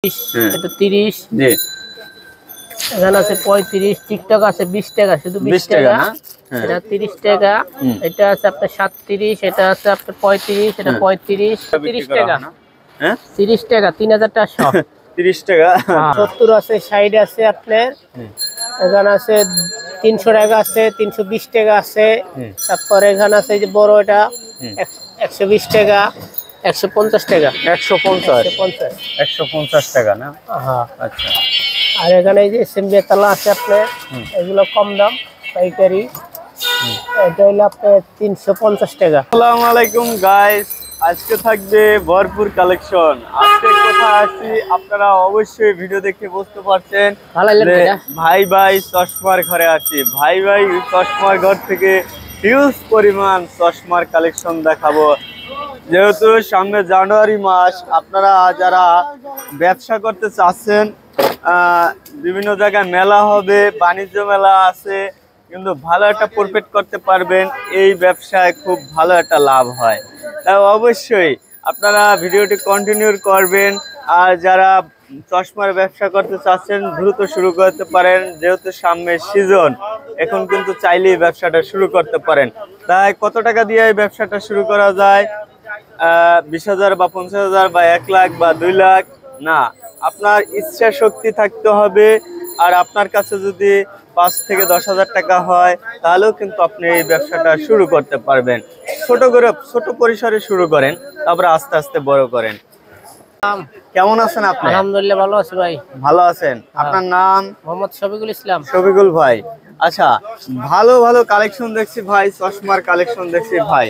হ্যাঁ এটা 30 জি এখানে আছে 35 টিকটক আছে 20 টাকা শুধু 20 20 টাকা না হ্যাঁ এটা 30 টাকা এটা আছে আপনার 37 এটা আছে আপনার 35 এটা 35 বিক্রি 30 করা টাকা হয় না হ্যাঁ 30 টাকা 3000 টাকা সহ 30 টাকা 70 আছে 60 আছে আপনার এখানে আছে 300 টাকা আছে 320 টাকা আছে তারপর এখানে আছে এই যে বড় এটা 120 টাকা 150 টাকা 150 টাকা না হ্যাঁ আচ্ছা আর এখানে এই যে সিম্বিয়া তালা আছে আপনার এগুলো কম দাম পাইকারি এটা হলো আপনার 350 টাকা। আসসালামু আলাইকুম গাইস, আজকে থাকবে ভরপুর কালেকশন। আজকে কোথায় আছি আপনারা অবশ্যই ভিডিও দেখে বুঝতে পারছেন ভাই ভাই চশমার ঘরে আছি। ভাই ভাই চশমার ঘর থেকে হিউজ পরিমাণ চশমার কালেকশন দেখাবো। যেহেতু সামনে জানুয়ারি মাস, আপনারা যারা ব্যবসা করতে চাচ্ছেন, বিভিন্ন জায়গায় মেলা হবে, বাণিজ্য মেলা আছে, কিন্তু ভালো একটা প্রফিট করতে পারবেন। এই ব্যবসায় খুব ভালো একটা লাভ হয়। তাই অবশ্যই আপনারা ভিডিওটি কন্টিনিউ করবেন। আর যারা চশমার ব্যবসা করতে চাচ্ছেন দ্রুত শুরু করতে পারেন, যেহেতু সামনে সিজন। এখন কিন্তু চাইলেই ব্যবসাটা শুরু করতে পারেন। তাই কত টাকা দিয়ে এই ব্যবসাটা শুরু করা যায়? 20,000 বা 50,000 বা 1 লাখ বা 2 লাখ না, আপনার ইচ্ছা শক্তি থাকতে হবে। আর আপনার কাছে যদি 5 থেকে 10,000 টাকা হয়, তাহলেও কিন্তু আপনি এই ব্যবসাটা শুরু করতে পারবেন। ছোট পরিসরে শুরু করেন, তারপরে আস্তে আস্তে বড় করেন। কেমন আছেন আপনি? আলহামদুলিল্লাহ ভালো আছি ভাই। ভালো আছেন? আপনার নাম? মোহাম্মদ শফিকুল ইসলাম। শফিকুল ভাই, আচ্ছা। ভালো ভালো কালেকশন দেখছি ভাই, চশমার কালেকশন দেখছি ভাই।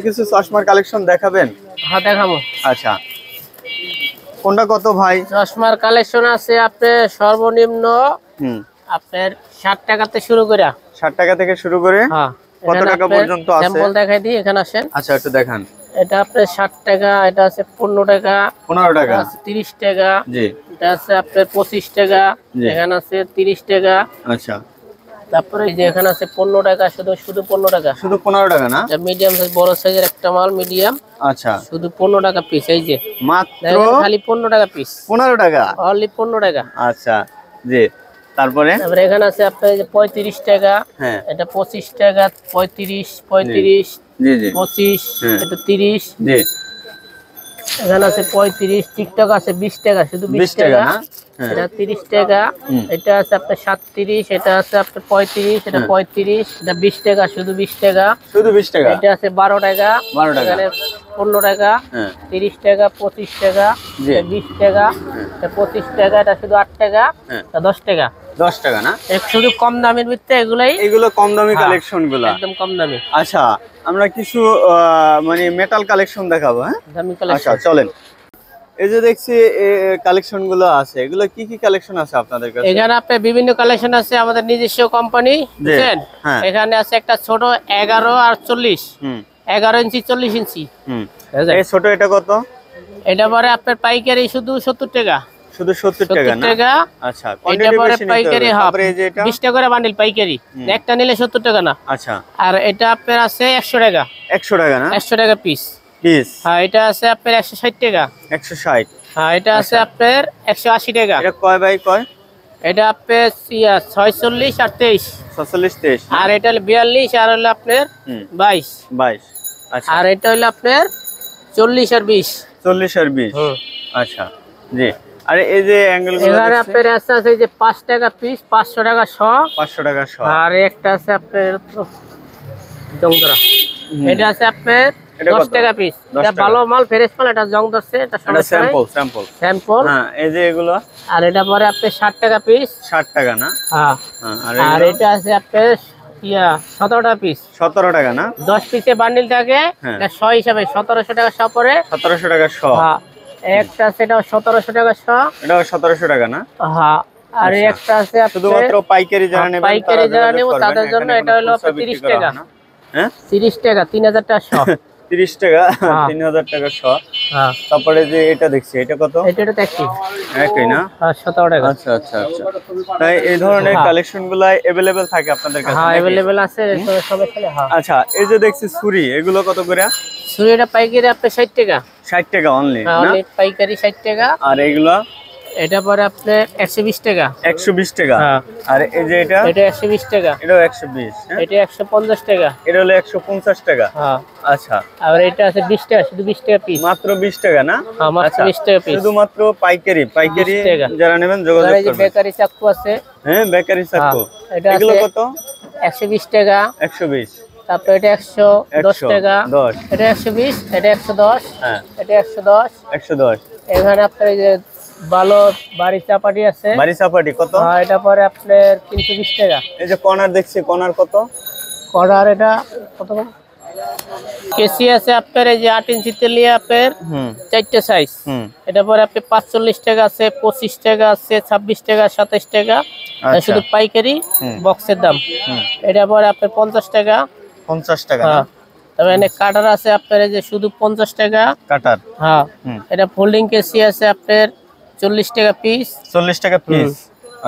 কিছু চশমার কালেকশন দেখাবেন? হ্যাঁ দেখাবো। আচ্ছা, কোনটা কত ভাই? চশমার কালেকশন আছে আপনার সর্বনিম্ন আপনার 60 টাকাতে শুরু করে। 60 টাকা থেকে শুরু করে কত টাকা পর্যন্ত আছে? স্যাম্পল দেখাই দিই, এখানে আসেন। আচ্ছা, একটু দেখান। এটা আপনার 60 টাকা, এটা আছে 15 টাকা, 15 টাকা, 30 টাকা, জি, এটা আছে আপনার 25 টাকা, এখানে আছে 30 টাকা। আচ্ছা, তারপরে এই যে এখানে আছে 15 টাকা, শুধু 15 টাকা, শুধু 15 টাকা না? এটা মিডিয়াম সাইজ, বড় সাইজের একটা মাল মিডিয়াম। আচ্ছা, শুধু 15 টাকা পিস। এই যে মাত্র খালি 15 টাকা পিস, 15 টাকা, অনলি 15 টাকা। আচ্ছা, জি। তারপরে এখানে আছে আপনার 35 টাকা, হ্যাঁ, এটা 25 টাকা, 35, জি জি, 25, এটা 30, জি। এখানে আছে 35, টিকটক আছে 20 টাকা, শুধু 20 টাকা, এটা 30 টাকা, এটা আছে আপনার 37, এটা আছে আপনার 35, এটা 35, এটা 20 টাকা, শুধু 20 টাকা, শুধু 20 টাকা, এটা আছে 12 টাকা, 12 টাকা, এখানে 15 টাকা, 30 টাকা, 25 টাকা, 20 টাকা, এটা 25 টাকা, এটা শুধু 8 টাকা, এটা 10 টাকা। 10 টাকা না? শুধু কম দামের ভিতরে এগুলো কম দামি কালেকশন গুলো, একদম কম দামি। আচ্ছা, আমরা কিছু মানে মেটাল কালেকশন দেখাবো। হ্যাঁ, দামি আচ্ছা, কালেকশন। চলেন। এই যে দেখছি কালেকশন গুলো আছে, এগুলো কি কি কালেকশন আছে আপনাদের কাছে? এখানে আপনার বিভিন্ন কালেকশন আছে, আমাদের নিজস্ব কোম্পানি, বুঝছেন? এখানে আছে একটা ছোট 11 আর 40, 11 ইঞ্চি 40 ইঞ্চি। এই ছোট এটা কত? এটা পরে আপনার পাইকারি শুধু 70 টাকা, শুধু 70 টাকা না? আচ্ছা, এটা পরে পাইকারি 20 টাকা করে বান্ডিল পাইকারি, একটা নিলে 70 টাকা না? আচ্ছা। আর এটা আপনার আছে 100 টাকা, 100 টাকা না? 100 টাকা পিস। হ্যাঁ, এটা আছে আপনার 160 টাকা, 160। হ্যাঁ, এটা আছে আপনার 180 টাকা। এটা কয় বাই কয়? এটা আপনার 46 আর 23, 46 23। আর এটা হলো 42, আর হলো আপনার 22। আচ্ছা, আর এটা হলো আপনার 40 আর 20। 40 আর 20, আচ্ছা, জি। আর এই যে অ্যাঙ্গেল গুলো এখানে আপনার আছে এই যে 5 টাকা পিস, 500 টাকা শ, 500 টাকা শ। আর একটা আছে আপনার জংদরা, এটা আছে আপনার 10 টাকা পিস। এটা ভালো মাল, ফ্রেশ মাল, এটা জং ধরছে, এটা স্যাম্পল। হ্যাঁ, এই যে এগুলো। আর এটা পরে আপনার 60 টাকা পিস। 60 টাকা না? হ্যাঁ। আর এটা আছে আপনার 17 টাকা পিস। 17 টাকা না? 10 পিসে বান্ডিল থাকে, এটা 100 হিসাবে 1700 টাকা শ পড়ে। 1700 টাকা শ। হ্যাঁ, একটা আছে এটা 1700 টাকা শ। এটাও 1700 টাকা না? হ্যাঁ। আর একটা আছে শুধুমাত্র পাইকারি যারা নেবেন, পাইকারি যারা নেব তাদের জন্য এটা হলো 30 টাকা। হ্যাঁ, 30 টাকা, 3000 টাকা শ। 30 টাকা, 3000 টাকা শ। হ্যাঁ। তারপরে যে এটা দেখছি, এটা কত? এটা একই না? 17 টাকা। আচ্ছা আচ্ছা আচ্ছা। তাই এই ধরনের কালেকশন গুলো अवेलेबल থাকে আপনাদের কাছে? হ্যাঁ, अवेलेबल আছে সবে চলে। হ্যাঁ। আচ্ছা, এই যে দেখছি ছুরি, এগুলো কত করে? ছুরি এটা পাইকারি আপনার 60 টাকা। 60 টাকা অনলি না? পাইকারি 60 টাকা। আর এগুলো? এটা পরে আপনার 120 টাকা। 120 টাকা। হ্যাঁ। আর এই যে এটা এটা 120 টাকা। এটাও 120। হ্যাঁ, এটা 150 টাকা। এটা হলো 150 টাকা। হ্যাঁ। আচ্ছা, আর এটা আছে 20 টাকা, শুধু 20 টাকা পিস। মাত্র 20 টাকা না? হ্যাঁ, মাত্র আচ্ছা, 20 টাকা পিস। শুধুমাত্র পাইকারি 20 টাকা। যারা নেবেন যোগাযোগ আর এই যে করবেন। বেকারি চাকু আছে। হ্যাঁ, বেকারি চাকু। এটা এগুলো আছে কত? 120 টাকা। 120। তারপর এটা 110 টাকা। 110। এটা 120, এটা 110। হ্যাঁ, এটা 110। 110। এখানে আপনার এই যে ভালো বাড়ি চাপাটি আছে। বাড়ি চাপাটি কত? হ্যাঁ, এটা পরে আপনার 320 টাকা। এই যে কর্নার দেখছি, কর্নার কত? কর্নার এটা কত? কেসি আছে আপনার এই যে 8 ইঞ্চি তেলিয়া আপনার হুম 4টে সাইজ। হুম। এটা পরে আপনি 45 টাকা আছে, 25 টাকা আছে, 26 টাকা, 27 টাকা। আচ্ছা। শুধু পাইকারি হুম। বক্সের দাম। হুম। এটা পরে আপনার 50 টাকা। 50 টাকা না? হ্যাঁ। তবে এখানে কাটার আছে আপনার এই যে শুধু 50 টাকা। কাটার। হ্যাঁ। হুম। এটা ফোল্ডিং কেসি আছে আপনার 40 টাকা পিস। 40 টাকা পিস।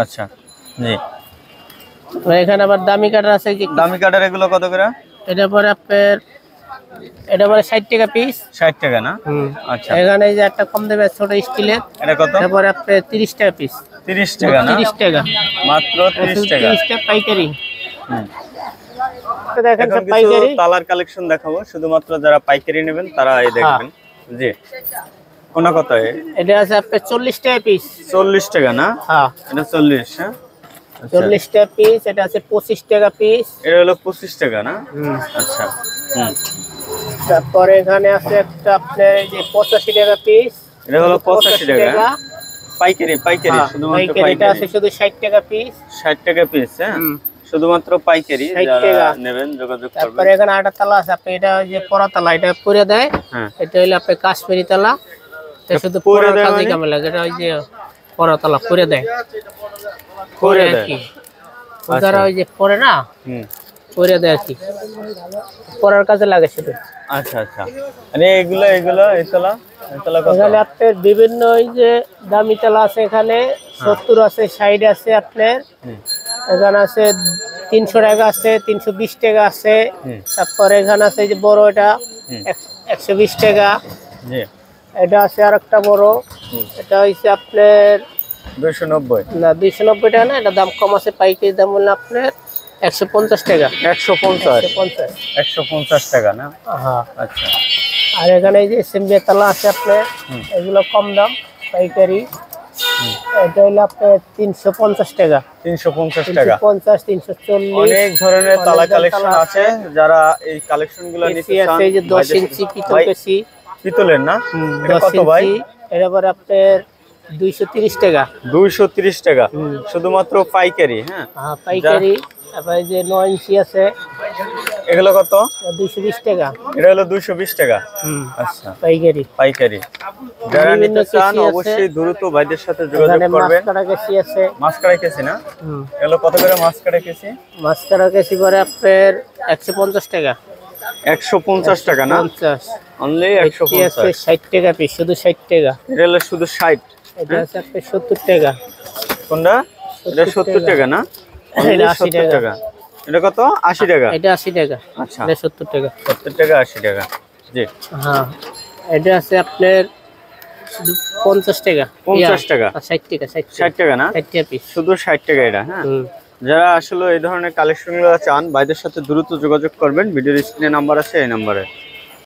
আচ্ছা, জি। এখানে আবার দামি কাটার আছে যে দামি কাটার এগুলো কত করে? এটা পরে আপনার এটা পরে 60 টাকা পিস। 60 টাকা না? আচ্ছা। এখানে এই যে একটা কম দেবে ছোট স্টিলের, এটা কত? তারপরে আপনার 30 টাকা পিস। 30 টাকা না? 30 টাকা। মাত্র 30 টাকা। 30 টাকা পাইকারি। হুম। তো দেখেন এখন সব কিছু পাইকারি। তালার কালেকশন দেখাবো, শুধুমাত্র যারা পাইকারি নেবেন তারা এই দেখবেন। জি। কোনা কত? এটা আছে আপনার 40 টাকা পিস। 40 টাকা না? হ্যাঁ, এটা 40। হ্যাঁ, আচ্ছা। 40 টাকা পিস। এটা আছে 25 টাকা পিস। এটা হলো 25 টাকা না? আচ্ছা। হুম। তারপরে এখানে আছে একটা আপনার এই যে 85 টাকা পিস। এটা হলো 85 টাকা। পাইকারি পাইকারি হ্যাঁ, শুধুমাত্র পাইকারি। এটা পাইকারি। আছে শুধু 60 টাকা পিস। 60 টাকা পিস। হ্যাঁ, শুধুমাত্র পাইকারি 60 যারা টাকা। নেবেন যোগাযোগ তারপরে করবেন। এখানে আটা তালা আছে আপনি, এটা ওই যে পরা তালা, এটা পুরে দেয়। হ্যাঁ। এটা হলো আপনার কাশ্মীরি তালা। এটা শুধু পুরে পরার দেয় কাজে মানে? কামে লাগে। এটা ওই যে পরা তালা পুরে দেয়। পুরে আর দেয়। কি যারা ওই যে পরে না, হুম। পুরে দেয় আর কি, পরার কাজে লাগে শুধু। আচ্ছা আচ্ছা। মানে এগুলো এতলা কত? এখানে আপনার বিভিন্ন ওই যে দামি তালা আছে, এখানে 70 আছে, 60 আছে আপনার। হুম। এখানে আছে 300 টাকা আছে, 320 টাকা আছে। হুম। তারপরে এখানে আছে এই যে বড়, এটা 120 টাকা। জি। এটা আছে আর একটা বড়, এটা হচ্ছে আপনার 290। না 290 টাকা না, এটা দাম কম আছে, পাইকারি দাম হলো আপনার 150 টাকা। 150। 150। 150 টাকা না? হ্যাঁ। আচ্ছা। আর এখানে এই যে সিম্বিয়া তালা আছে আপনার, এগুলো কম দাম পাইকারি। এটা হলো আপনার 350 টাকা। 350 টাকা। 350, 340। অনেক ধরনের তালা কালেকশন আছে, যারা এই কালেকশন গুলো নিতে কেসি চান। আছে এই যে 10 ইঞ্চি পিতল ভাই, কেসি। পিতলের না? এটা 10 কত ভাই? ইঞ্চি। এটা পরে আপনার 230 টাকা। 230 টাকা শুধুমাত্র পাইকারি। হ্যাঁ, হ্যাঁ, পাইকারি। তারপর এই যে 9 ইঞ্চি আছে, এগুলো কত? 220 টাকা। এটা হলো 220 টাকা। আচ্ছা, পাইকারি। পাইকারি। যারা বিভিন্ন নিতে চান কেসি আছে। অবশ্যই দ্রুত ভাইদের সাথে যোগাযোগ এখানে করবেন। মাস্কারা কেসি আছে। মাস্কারা কেসি না? এগুলো কত করে মাস্কারা কেসি? মাস্কারা কেসি করে আপনার 150 টাকা। 150 টাকা না? 50। অনলি এটি আছে 150। 60 টাকা পিস, শুধু 60 টাকা। এটা হলো শুধু 60। এটা আছে আপনার 70 টাকা। কোনটা? এটা 70 টাকা না? এটা অনলি 80 70 টাকা। এটা কত? 80 টাকা। এটা 80 টাকা। আচ্ছা, এটা 70 টাকা। 70 টাকা 80 টাকা। জি। হ্যাঁ, এটা আছে আপনার শুধু 50 টাকা। 50 টাকা। 60 টাকা। 60 টাকা না? 60 টাকা পিস। শুধু 60 টাকা এটা। হ্যাঁ, যারা আসলে এই ধরনের কালেকশনগুলো চান ভাইদের সাথে দ্রুত যোগাযোগ করবেন। ভিডিওর স্ক্রিনে নাম্বার আছে, এই নাম্বারে।